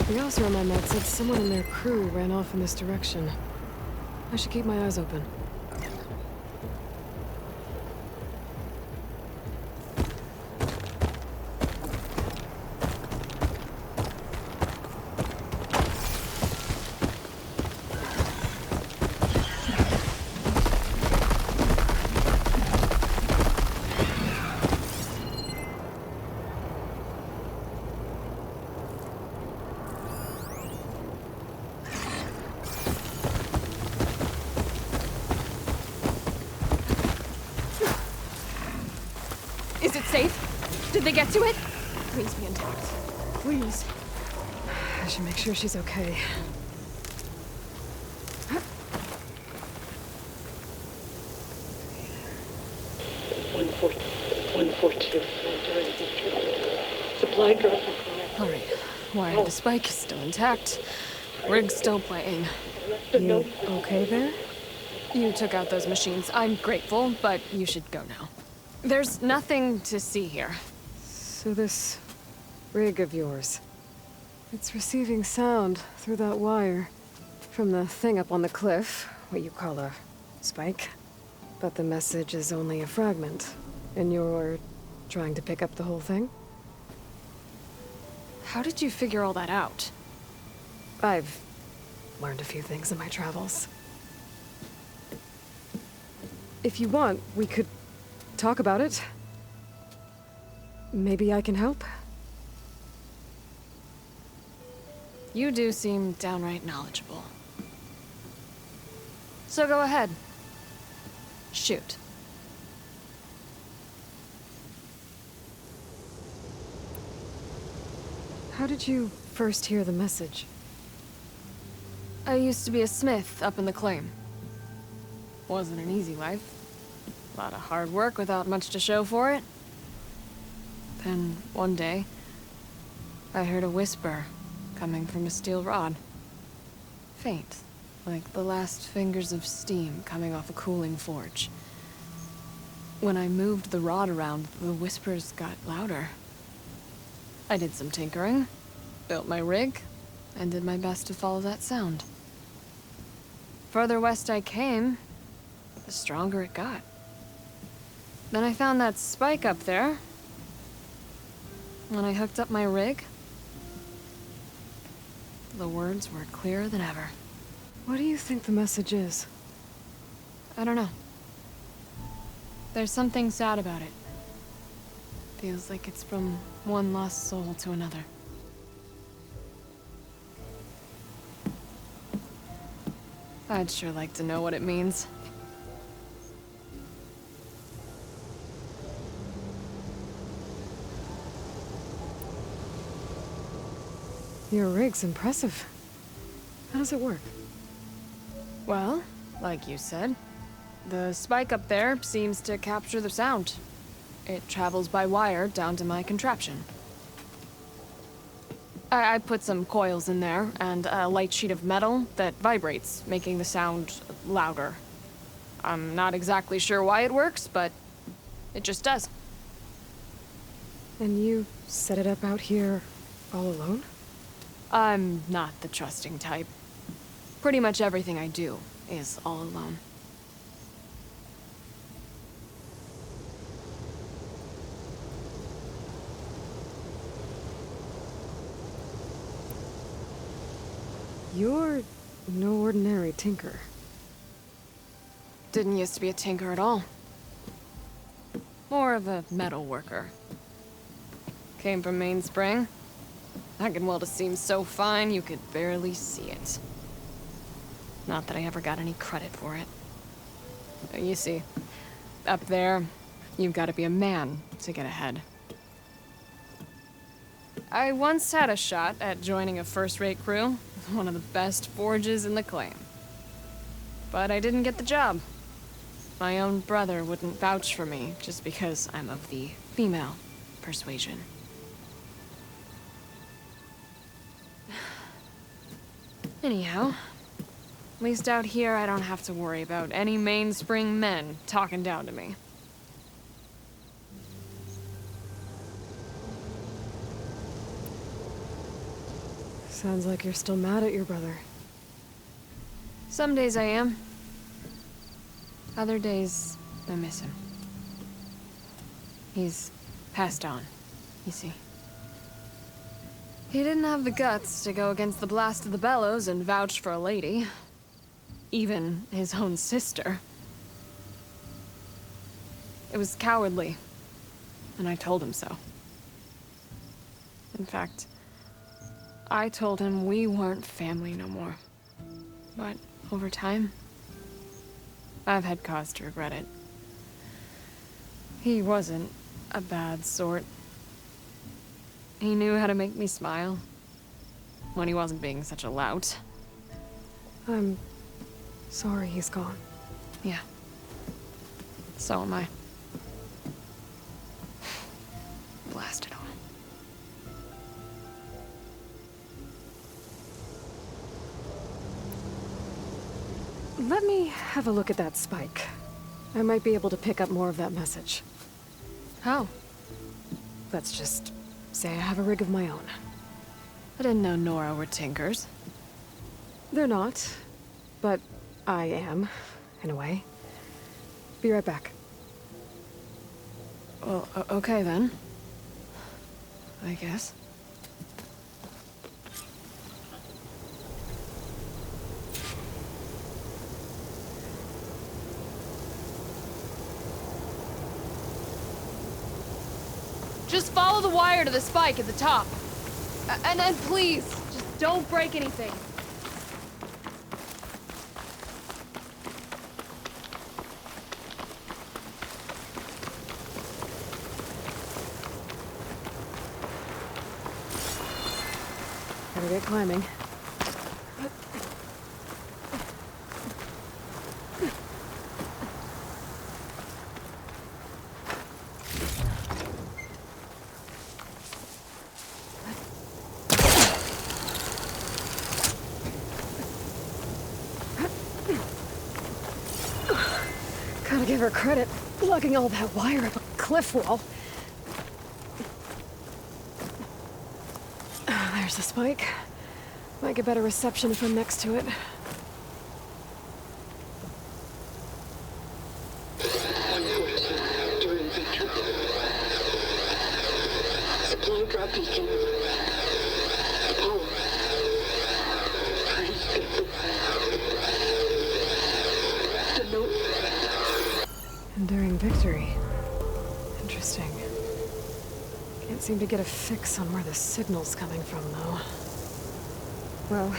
The officer I met said someone in their crew ran off in this direction. I should keep my eyes open. Is it safe? Did they get to it? Please be intact. Please. I should make sure she's okay. Supply drop. All right. Wire the spike is still intact. Rig's still playing. You okay there? You took out those machines. I'm grateful, but you should go now. There's nothing to see here. So this rig of yours, it's receiving sound through that wire from the thing up on the cliff, what you call a spike. But the message is only a fragment, and you're trying to pick up the whole thing? How did you figure all that out? I've learned a few things in my travels. If you want, we could talk about it. Maybe I can help? You do seem downright knowledgeable. So go ahead. Shoot. How did you first hear the message? I used to be a smith up in the claim. Wasn't an easy life. A lot of hard work without much to show for it. Then, one day, I heard a whisper coming from a steel rod. Faint, like the last fingers of steam coming off a cooling forge. When I moved the rod around, the whispers got louder. I did some tinkering, built my rig, and did my best to follow that sound. Further west I came, the stronger it got. Then I found that spike up there. When I hooked up my rig, the words were clearer than ever. What do you think the message is? I don't know. There's something sad about it. Feels like it's from one lost soul to another. I'd sure like to know what it means. Your rig's impressive. How does it work? Well, like you said, the spike up there seems to capture the sound. It travels by wire down to my contraption. I put some coils in there and a light sheet of metal that vibrates, making the sound louder. I'm not exactly sure why it works, but it just does. And you set it up out here all alone? I'm not the trusting type. Pretty much everything I do is all alone. You're no ordinary tinker. Didn't used to be a tinker at all. More of a metal worker. Came from Mainspring. I can weld a seam so fine you could barely see it. Not that I ever got any credit for it. You see, up there, you've got to be a man to get ahead. I once had a shot at joining a first-rate crew, one of the best forges in the claim. But I didn't get the job. My own brother wouldn't vouch for me just because I'm of the female persuasion. Anyhow, at least out here I don't have to worry about any mainspring men talking down to me. Sounds like you're still mad at your brother. Some days I am. Other days, I miss him. He's passed on, you see. He didn't have the guts to go against the blast of the bellows and vouch for a lady. Even his own sister. It was cowardly, and I told him so. In fact, I told him we weren't family no more. But over time, I've had cause to regret it. He wasn't a bad sort. He knew how to make me smile when he wasn't being such a lout. I'm sorry he's gone. Yeah. So am I. Blast it all. Let me have a look at that spike. I might be able to pick up more of that message. How? Let's just say I have a rig of my own. I didn't know Nora were tinkers. They're not, but I am, in a way. Be right back. Well, okay then. I guess. Just follow the wire to the spike at the top. And then please, just don't break anything. Gotta get climbing. Gotta give her credit, lugging all that wire up a cliff wall. There's the spike. Might get better reception if I'm next to it. During victory. Supply drop beacon. Power. The note. Enduring victory. Interesting. Can't seem to get a fix on where the signal's coming from, though. Well,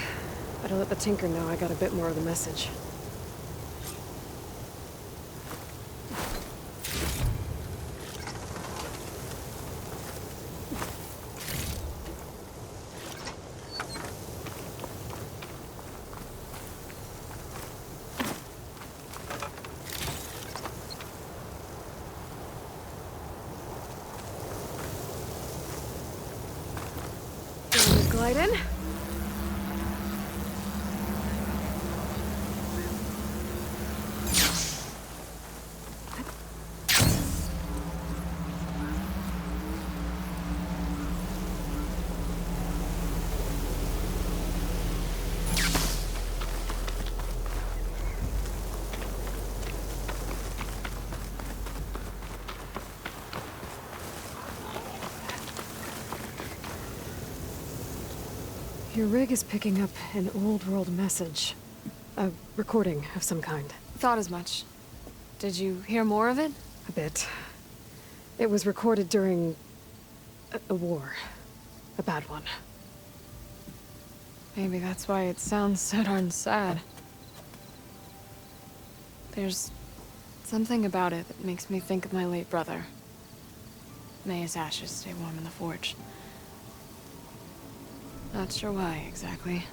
better let the Tinker know I got a bit more of the message. Glide in. Your rig is picking up an old world message. A recording of some kind. Thought as much. Did you hear more of it? A bit. It was recorded during a war. A bad one. Maybe that's why it sounds so darn sad. There's something about it that makes me think of my late brother. May his ashes stay warm in the forge. Not sure why, exactly.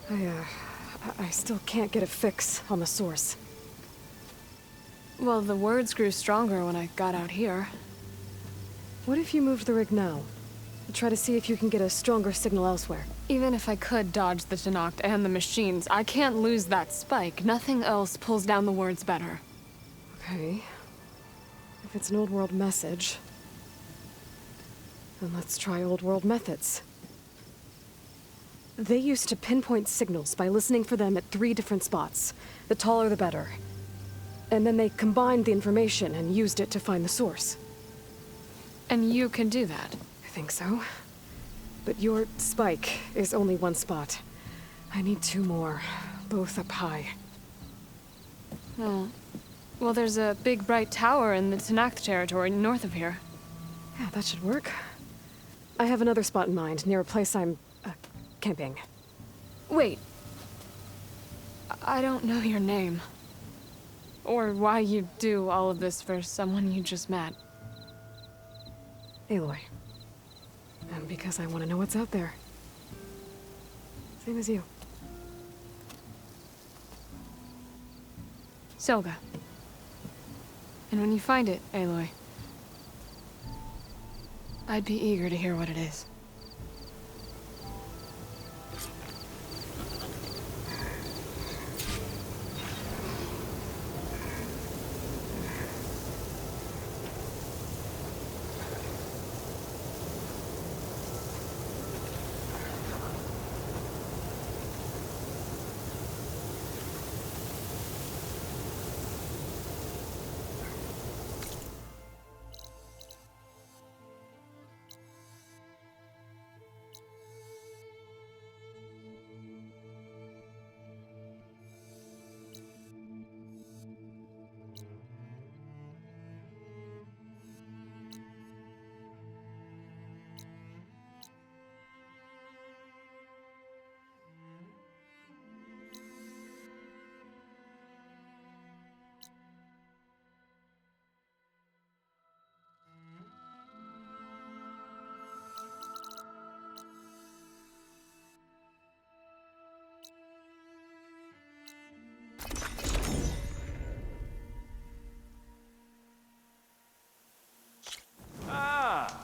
I still can't get a fix on the source. Well, the words grew stronger when I got out here. What if you moved the rig now? Try to see if you can get a stronger signal elsewhere. Even if I could dodge the Tennoct and the machines, I can't lose that spike. Nothing else pulls down the words better. Okay. If it's an old world message... Then let's try old world methods. They used to pinpoint signals by listening for them at 3 different spots. The taller the better. And then they combined the information and used it to find the source. And you can do that? I think so. But your spike is only 1 spot. I need 2 more, both up high. Oh. Well, there's a big bright tower in the Tenakth territory north of here. Yeah, that should work. I have another spot in mind, near a place I'm, camping. Wait. I don't know your name. Or why you do all of this for someone you just met. Aloy. And because I want to know what's out there. Same as you. Selga. And when you find it, Aloy, I'd be eager to hear what it is.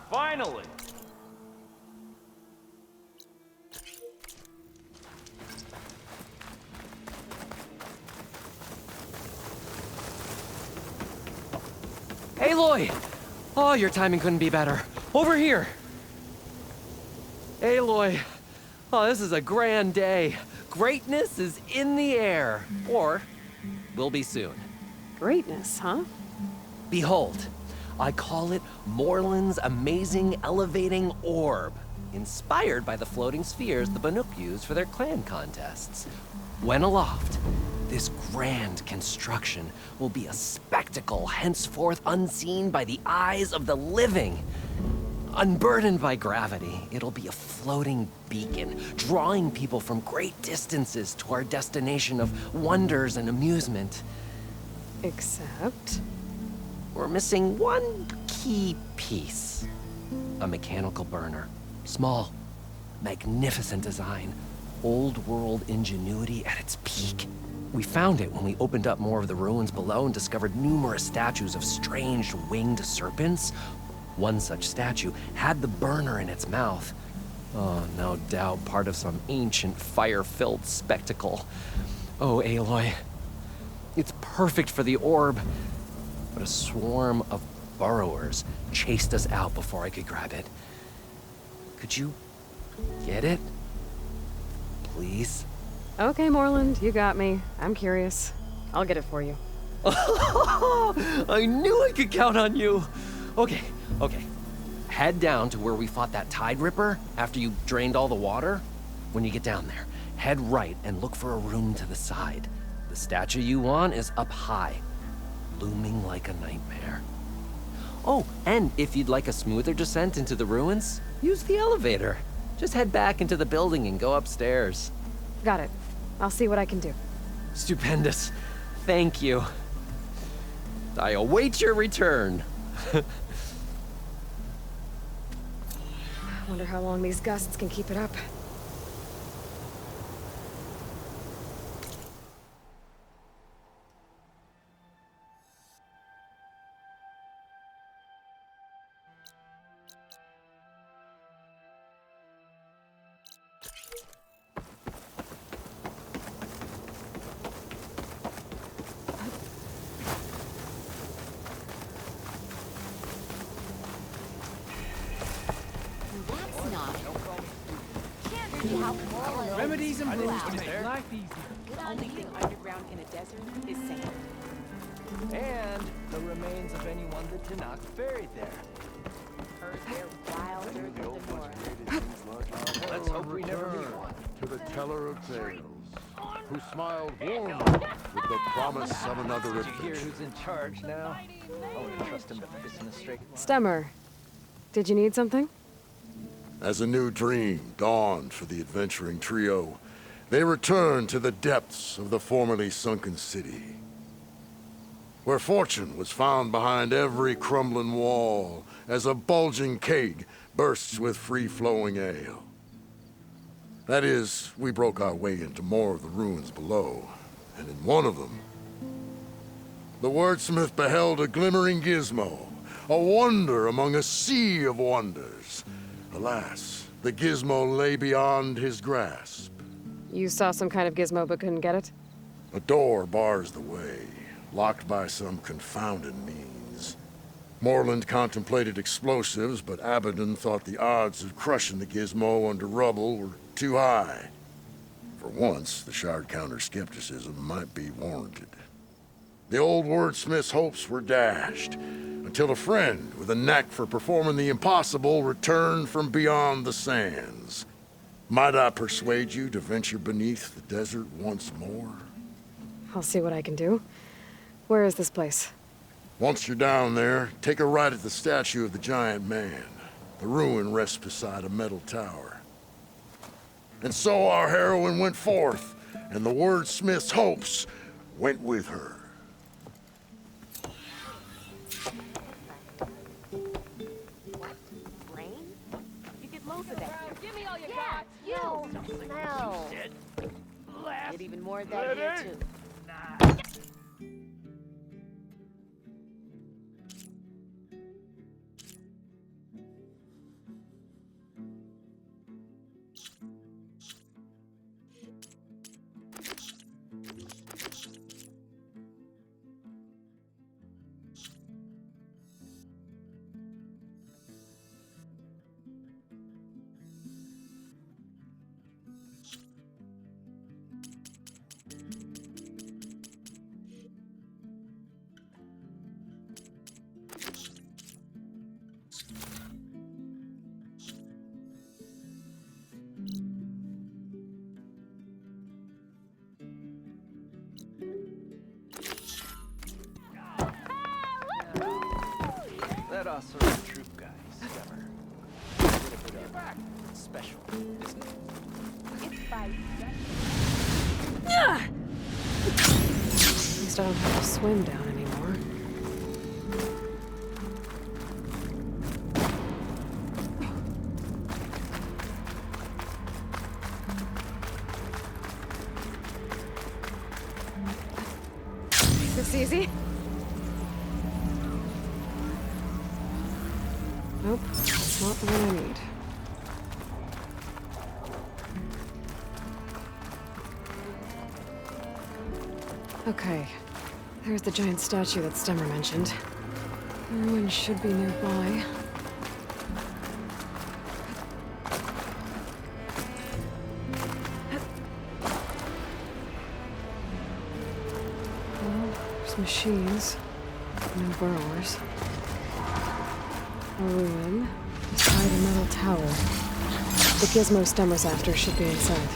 Finally! Aloy! Oh, your timing couldn't be better. Over here! Aloy! Oh, this is a grand day. Greatness is in the air. Or, will be soon. Greatness, huh? Behold, I call it Morlund's amazing elevating orb, inspired by the floating spheres the Banuk use for their clan contests. When aloft, this grand construction will be a spectacle henceforth unseen by the eyes of the living. Unburdened by gravity, it'll be a floating beacon, drawing people from great distances to our destination of wonders and amusement. Except... We're missing one key piece. A mechanical burner. Small, magnificent design. Old world ingenuity at its peak. We found it when we opened up more of the ruins below and discovered numerous statues of strange winged serpents. One such statue had the burner in its mouth. Oh, no doubt part of some ancient fire-filled spectacle. Oh, Aloy. It's perfect for the orb. But a swarm of burrowers chased us out before I could grab it. Could you get it? Please? Okay, Morlund, you got me. I'm curious. I'll get it for you. I knew I could count on you! Okay. Head down to where we fought that Tide Ripper after you drained all the water. When you get down there, head right and look for a room to the side. The statue you want is up high, looming like a nightmare. Oh, and if you'd like a smoother descent into the ruins, use the elevator. Just head back into the building and go upstairs. Got it. I'll see what I can do. Stupendous. Thank you. I await your return. Wonder how long these gusts can keep it up. Remedies and brews to make life easier. The only thing underground in a desert is sand. And the remains of anyone that Tanakh buried there. Heard they're wilder than the north. Let's hope we never meet one. To the teller of tales, who smiled warmly with the promise of another Did you hear adventure. who's in charge now? I wouldn't trust him to piss in a straight line. Stemmer, did you need something? As a new dream dawned for the adventuring trio, they returned to the depths of the formerly sunken city, where fortune was found behind every crumbling wall as a bulging keg bursts with free-flowing ale. That is, we broke our way into more of the ruins below, and in one of them, the wordsmith beheld a glimmering gizmo, a wonder among a sea of wonders. Alas, the gizmo lay beyond his grasp. You saw some kind of gizmo but couldn't get it? A door bars the way, locked by some confounded means. Morlund contemplated explosives, but Abaddon thought the odds of crushing the gizmo under rubble were too high. For once, the shard counter's skepticism might be warranted. The old wordsmith's hopes were dashed, until a friend with a knack for performing the impossible returned from beyond the sands. Might I persuade you to venture beneath the desert once more? I'll see what I can do. Where is this place? Once you're down there, take a right at the statue of the giant man. The ruin rests beside a metal tower. And so our heroine went forth, and the wordsmith's hopes went with her. Rain? You get loads of that here. Give me all you got! No. Get even more of that here, too. That also a troop guy, Stemmer. A bit of a special, isn't it? It's spicy. At least I don't have to swim down anymore. Is this easy? Nope, that's not the one I need. Okay, there's the giant statue that Stemmer mentioned. The ruin should be nearby. Well, there's machines. No burrowers. A ruin beside a metal tower. The gizmo Stemmer's after should be inside.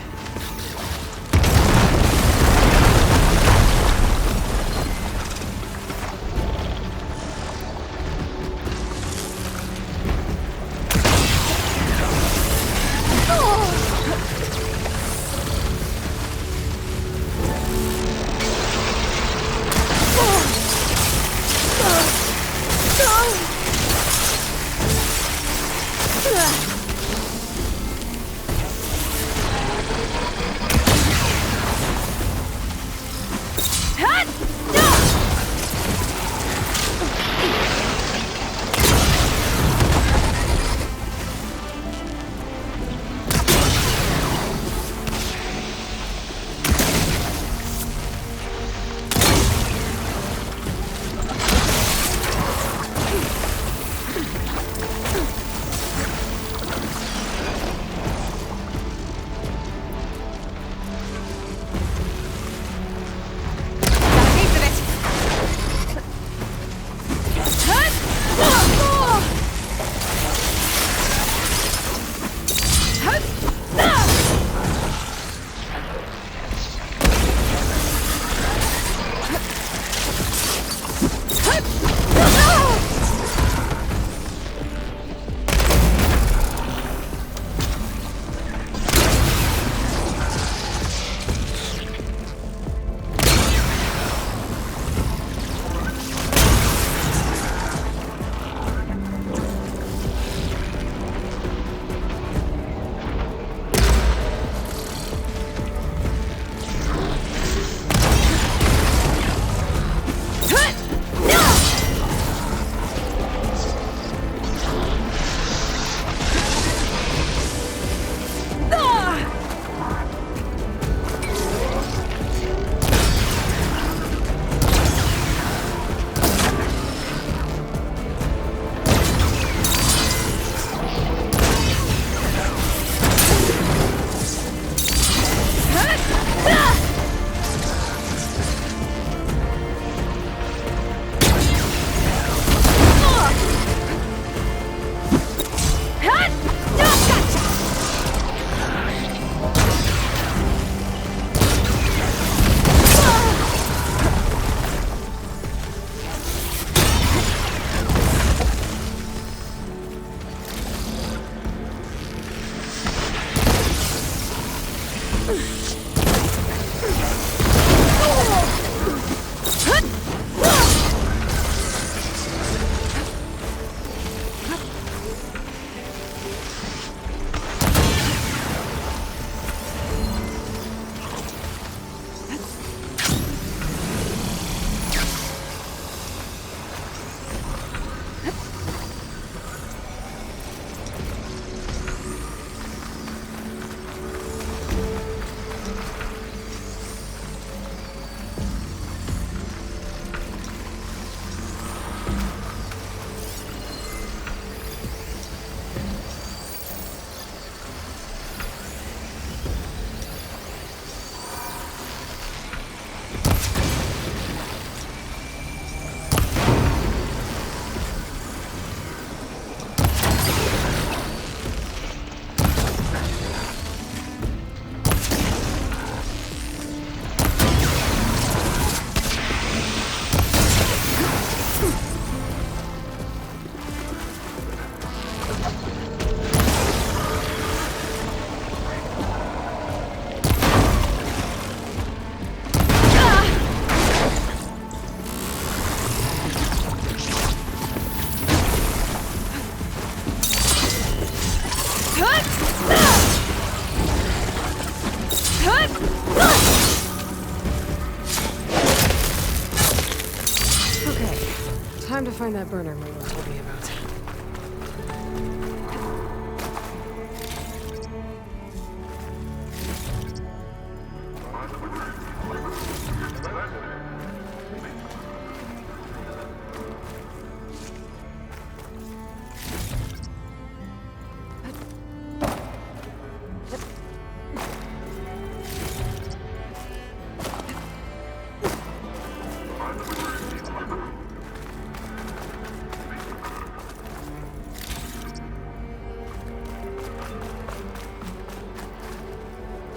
Time to find that burner Morlund told me about.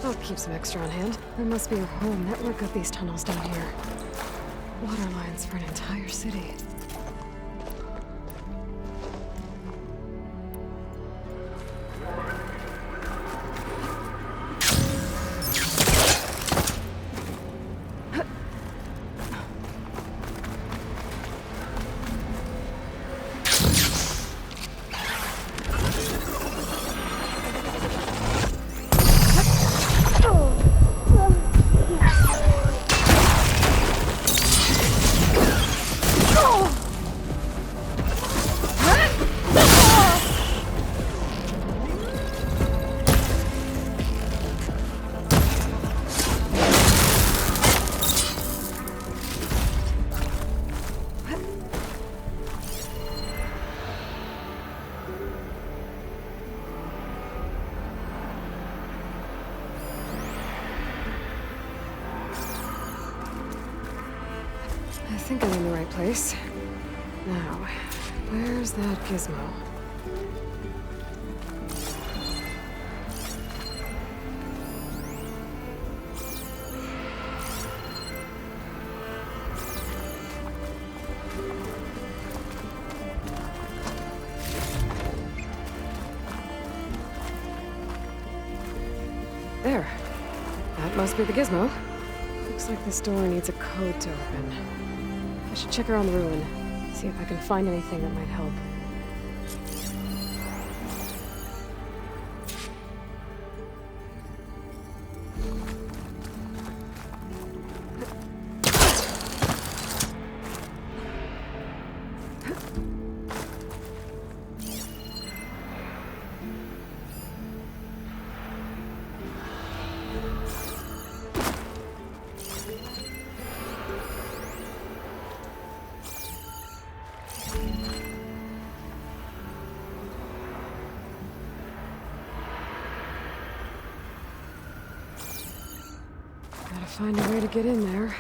I'll keep some extra on hand. There must be a whole network of these tunnels down here. Water lines for an entire city. I think I'm in the right place. Now, where's that gizmo? There. That must be the gizmo. Looks like this door needs a code to open. I should check around the ruin, see if I can find anything that might help. Gotta find a way to get in there.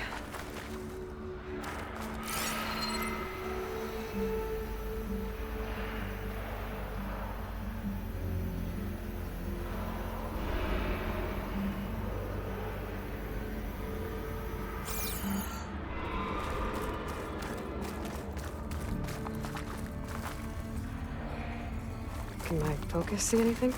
Can my focus see anything?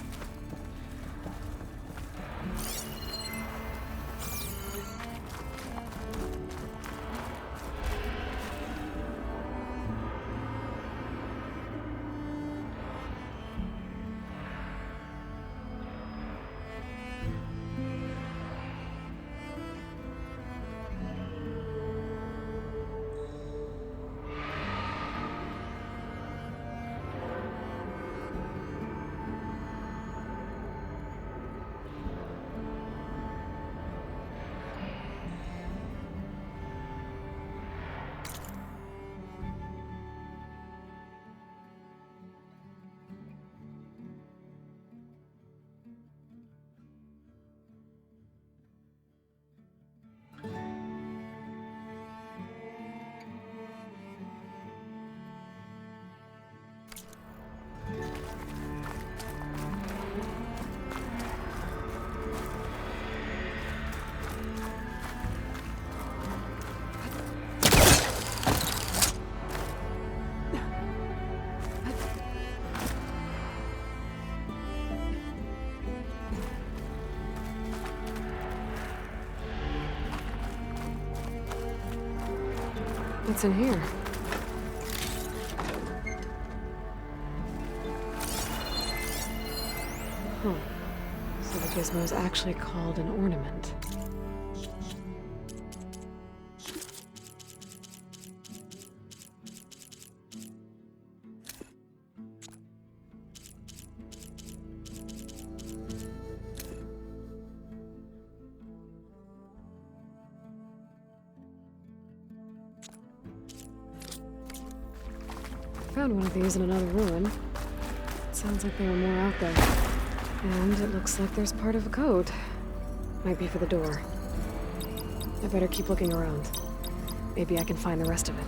What's in here? Huh. So the gizmo's actually called an ornament. Found one of these in another ruin. Sounds like there are more out there. And it looks like there's part of a code. Might be for the door. I better keep looking around. Maybe I can find the rest of it.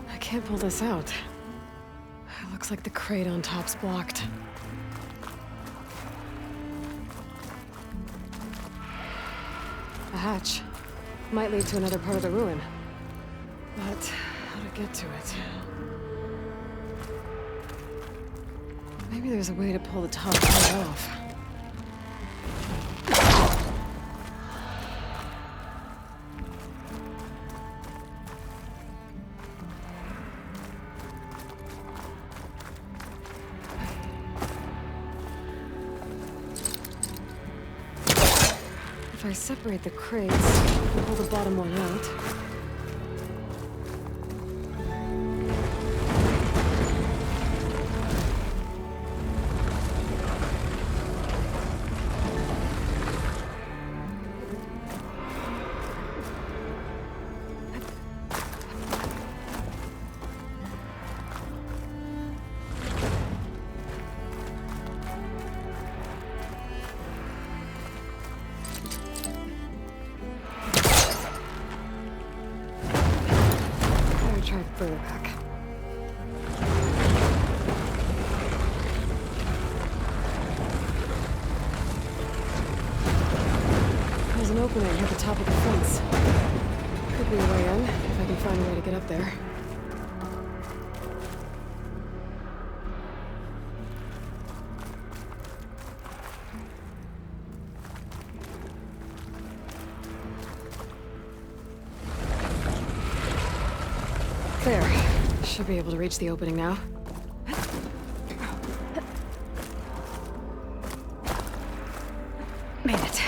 I can't pull this out. It looks like the crate on top's blocked. A hatch. Might lead to another part of the ruin. But how to get to it? Maybe there's a way to pull the top part off. If I separate the crates, I'll pull the bottom one out. Try further back. There's an opening at the top of the fence. Could be a way in, if I can find a way to get up there. There. Should be able to reach the opening now. Made it.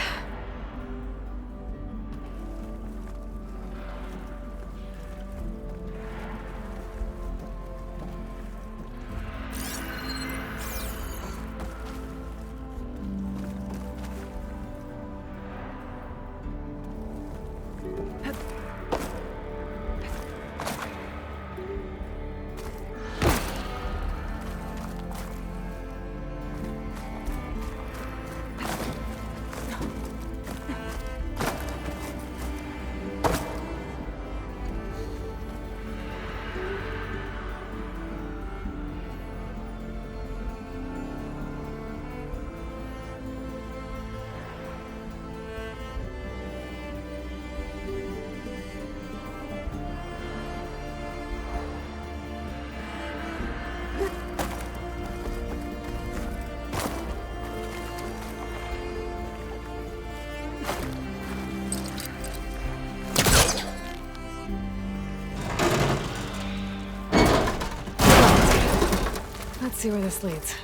Let's see where this leads.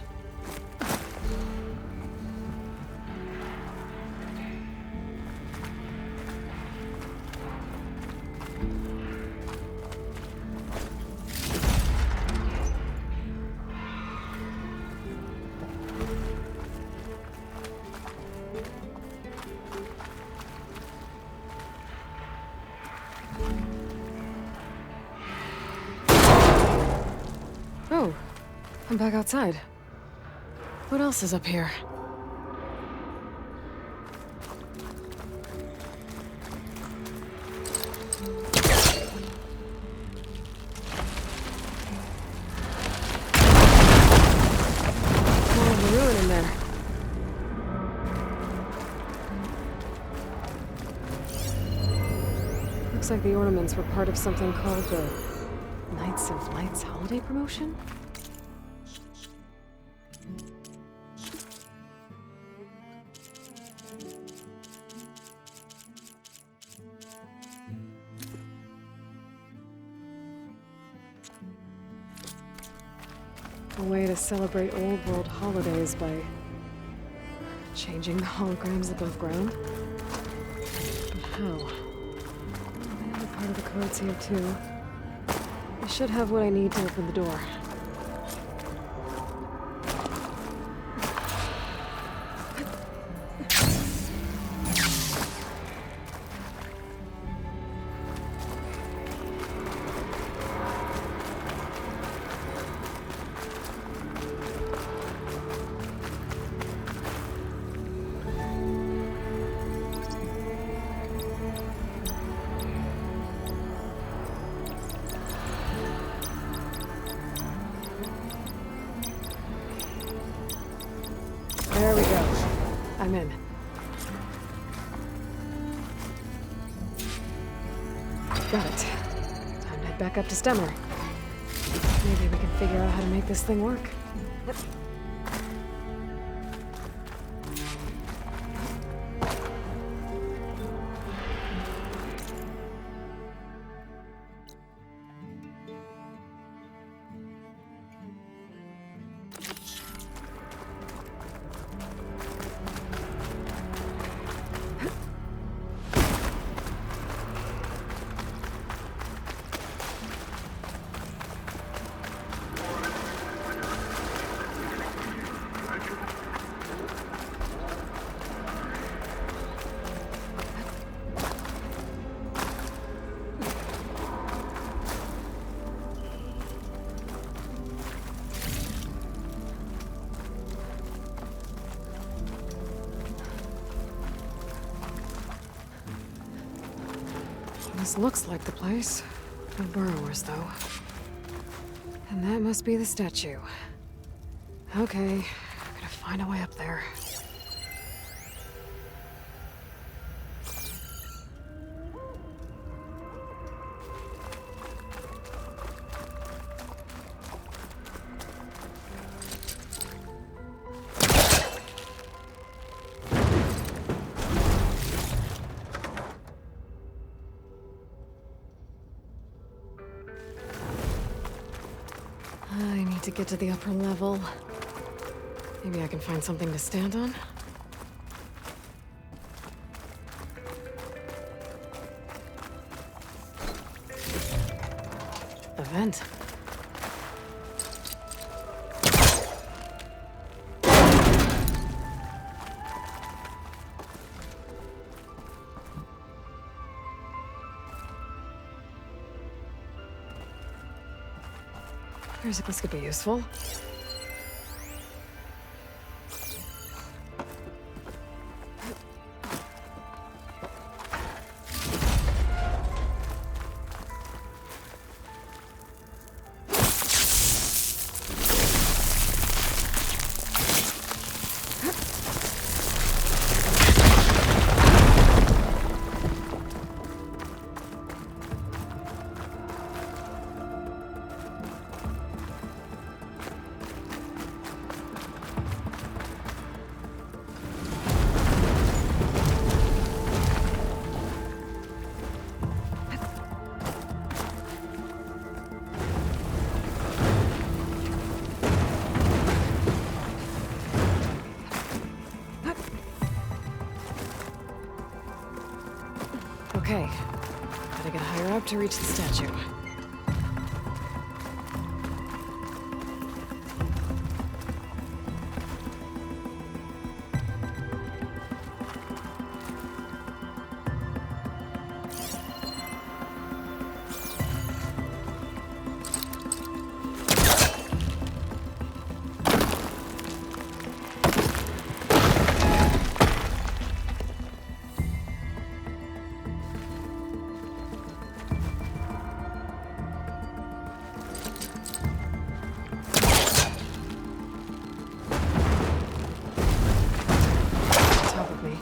Oh, I'm back outside. What else is up here? More of a ruin in there. Looks like the ornaments were part of something called the Knights of Lights holiday promotion? A way to celebrate old world holidays by changing the holograms above ground? But how? Another part of the code's here too. I should have what I need to open the door. There we go. I'm in. Got it. Time to head back up to Stemmer. Maybe we can figure out how to make this thing work. This looks like the place. No burrowers, though. And that must be the statue. Okay, gotta find a way up there. I need to get to the upper level. Maybe I can find something to stand on? A vent. This could be useful. Okay. Gotta get higher up to reach the statue. Top of me.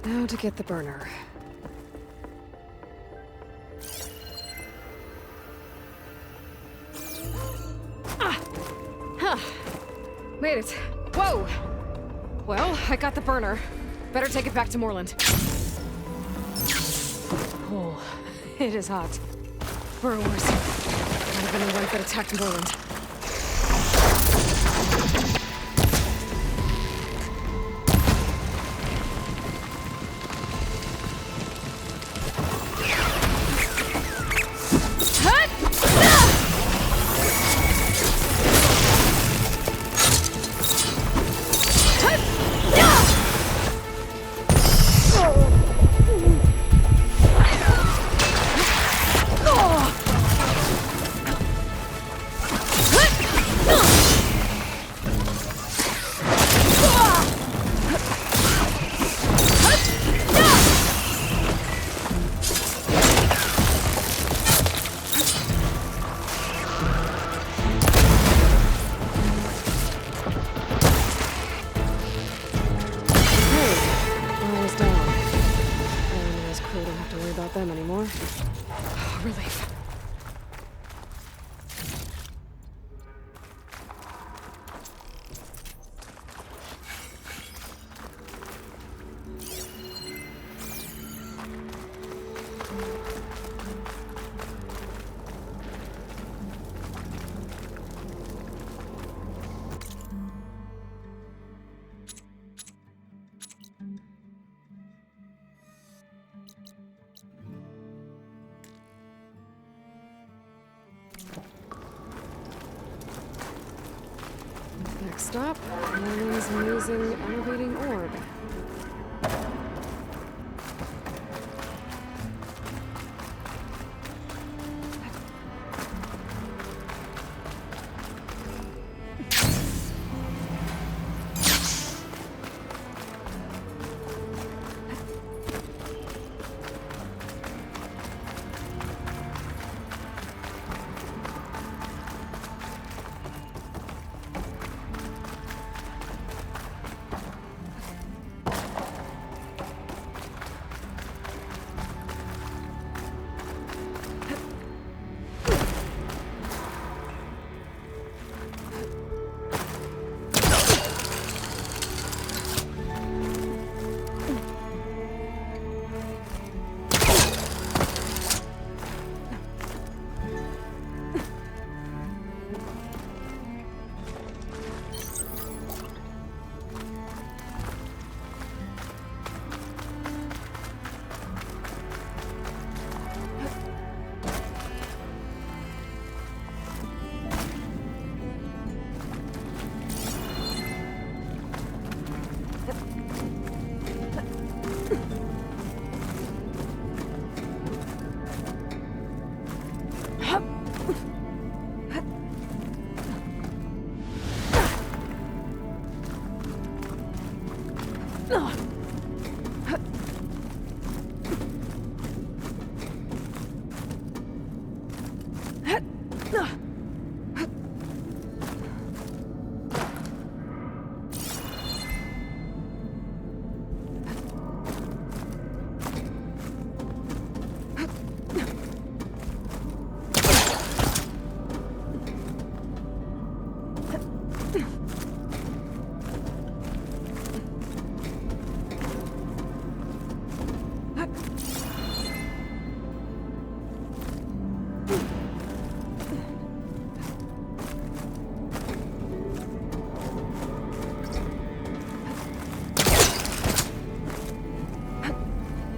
Now to get the burner. Made it. Whoa! Well, I got the burner. Better take it back to Morlund. Oh, it is hot. Burrowers. Might have been the ones that attacked Morlund. Them anymore. Relief. Next stop, Morlund's amazing elevating orb.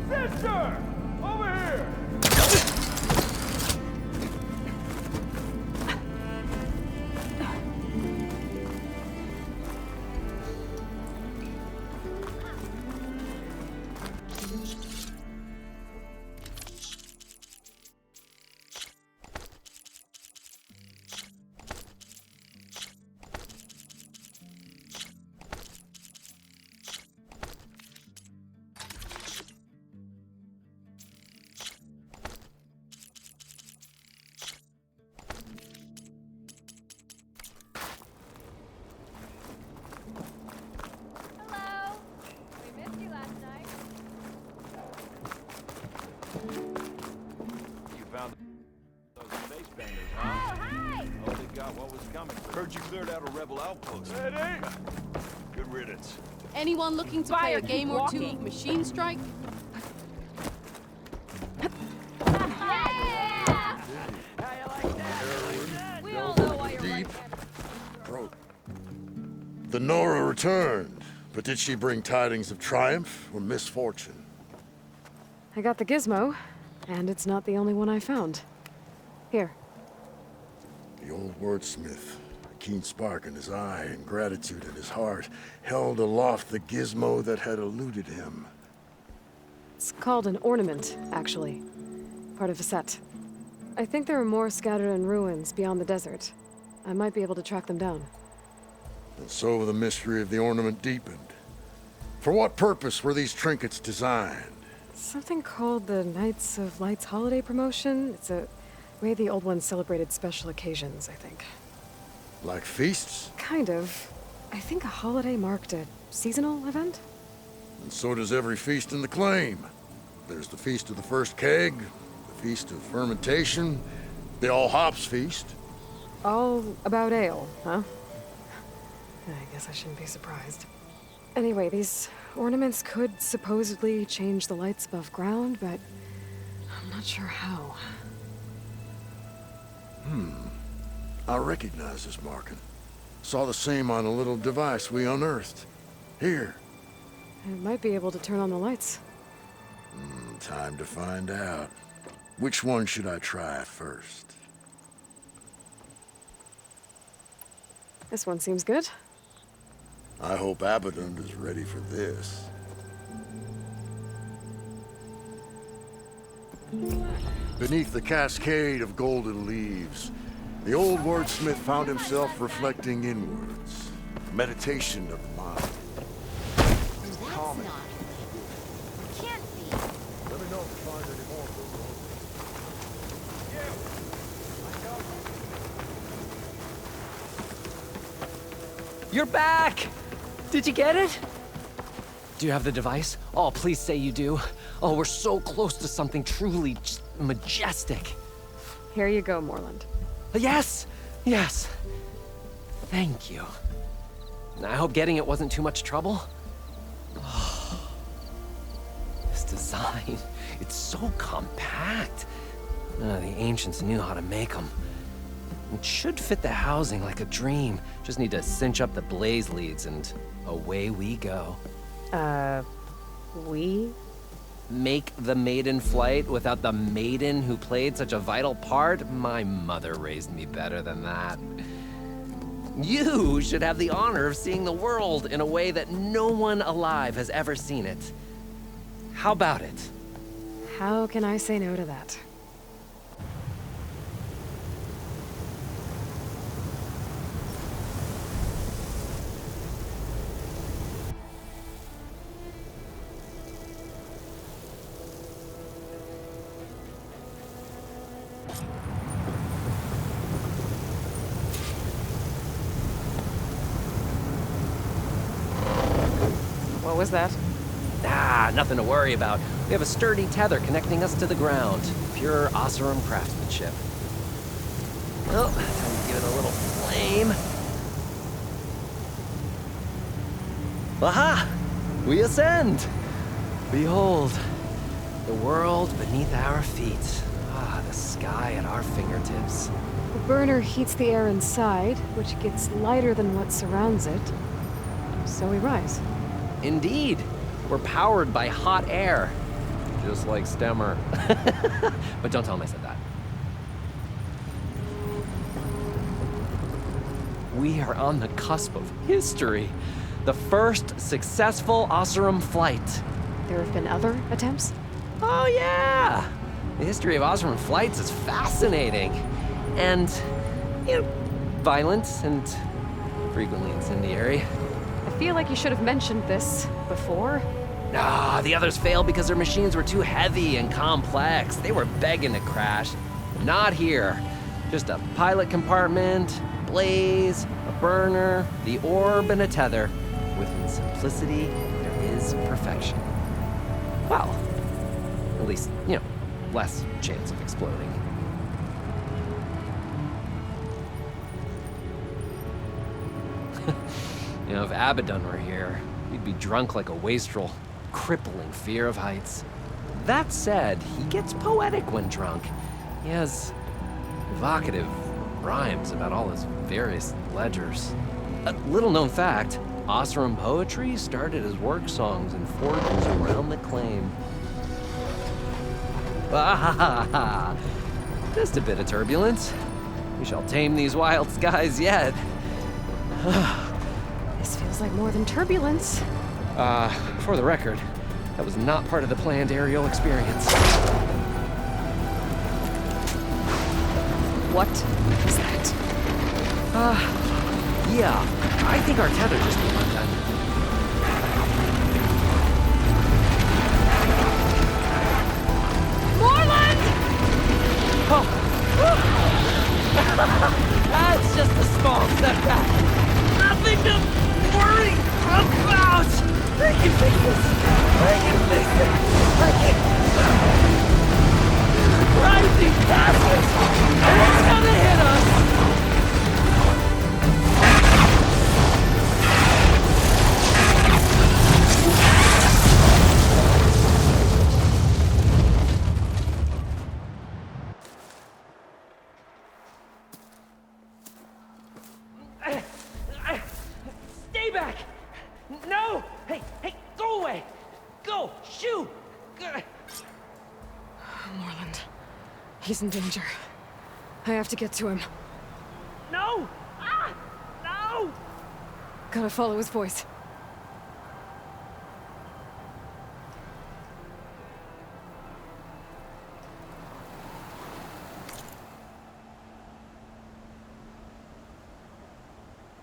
Sister! Over here! Hello. We missed you last night. You found those space bangers, huh? Oh, hi. Only got what was coming. Heard you cleared out a rebel outpost. Ready? Good riddance. Anyone looking to play a game or two of Machine Strike? Yeah. We all know why you're Deep. right. Bro. The Nora returned, but did she bring tidings of triumph or misfortune? I got the gizmo, and it's not the only one I found. Here. The old wordsmith, a keen spark in his eye and gratitude in his heart, held aloft the gizmo that had eluded him. It's called an ornament, actually. Part of a set. I think there are more scattered in ruins beyond the desert. I might be able to track them down. And so the mystery of the ornament deepened. For what purpose were these trinkets designed? Something called the Knights of Light's holiday promotion. It's a way the old ones celebrated special occasions, I think. Like feasts? Kind of. I think a holiday marked a seasonal event? And so does every feast in the claim. There's the Feast of the First Keg, the Feast of Fermentation, the All Hops Feast. All about ale, huh? I guess I shouldn't be surprised. Anyway, these ornaments could supposedly change the lights above ground, but I'm not sure how. I recognize this marking. Saw the same on a little device we unearthed. Here. It might be able to turn on the lights. Time to find out. Which one should I try first? This one seems good. I hope Abaddon is ready for this. Beneath the cascade of golden leaves, the old wordsmith found himself reflecting inwards. Meditation of the mind. That's Calming. not. Can't be. Let me know if you find any more. You're back! Did you get it? Do you have the device? Oh, please say you do. Oh, we're so close to something truly just majestic. Here you go, Morlund. Yes! Yes! Thank you. I hope getting it wasn't too much trouble. Oh, this design, it's so compact. The ancients knew how to make them. It should fit the housing like a dream. Just need to cinch up the blaze leads and away we go. We? Make the maiden flight without the maiden who played such a vital part? My mother raised me better than that. You should have the honor of seeing the world in a way that no one alive has ever seen it. How about it? How can I say no to that? What was that? Ah, nothing to worry about. We have a sturdy tether connecting us to the ground. Pure Oseram craftsmanship. Well, time to give it a little flame. Aha! We ascend! Behold, the world beneath our feet. Ah, the sky at our fingertips. The burner heats the air inside, which gets lighter than what surrounds it. So we rise. Indeed. We're powered by hot air. Just like Stemmer. But don't tell him I said that. We are on the cusp of history. The first successful Oseram flight. There have been other attempts? Oh yeah! The history of Oseram flights is fascinating. And, you know, violent and frequently incendiary. I feel like you should have mentioned this before. Ah, the others failed because their machines were too heavy and complex. They were begging to crash. Not here. Just a pilot compartment, blaze, a burner, the orb, and a tether. Within simplicity, there is perfection. Well, at least, you know, less chance of exploding. You know, if Abaddon were here, he'd be drunk like a wastrel, crippling fear of heights. That said, he gets poetic when drunk. He has evocative rhymes about all his various ledgers. A little-known fact, Oseram poetry started as work songs in forges around the claim. Ah, just a bit of turbulence. We shall tame these wild skies yet. This feels like more than turbulence. For the record, that was not part of the planned aerial experience. What is that? Yeah, I think our tether just came undone. Morlund! Oh! That's just a small setback. Nothing to worry about. I can fix this. I can fix it. I can. Rising passes. It's gonna hit us. Stay back! No! Hey, go away! Go! Shoo! Morlund. He's in danger. I have to get to him. No! Ah! No! Gotta follow his voice.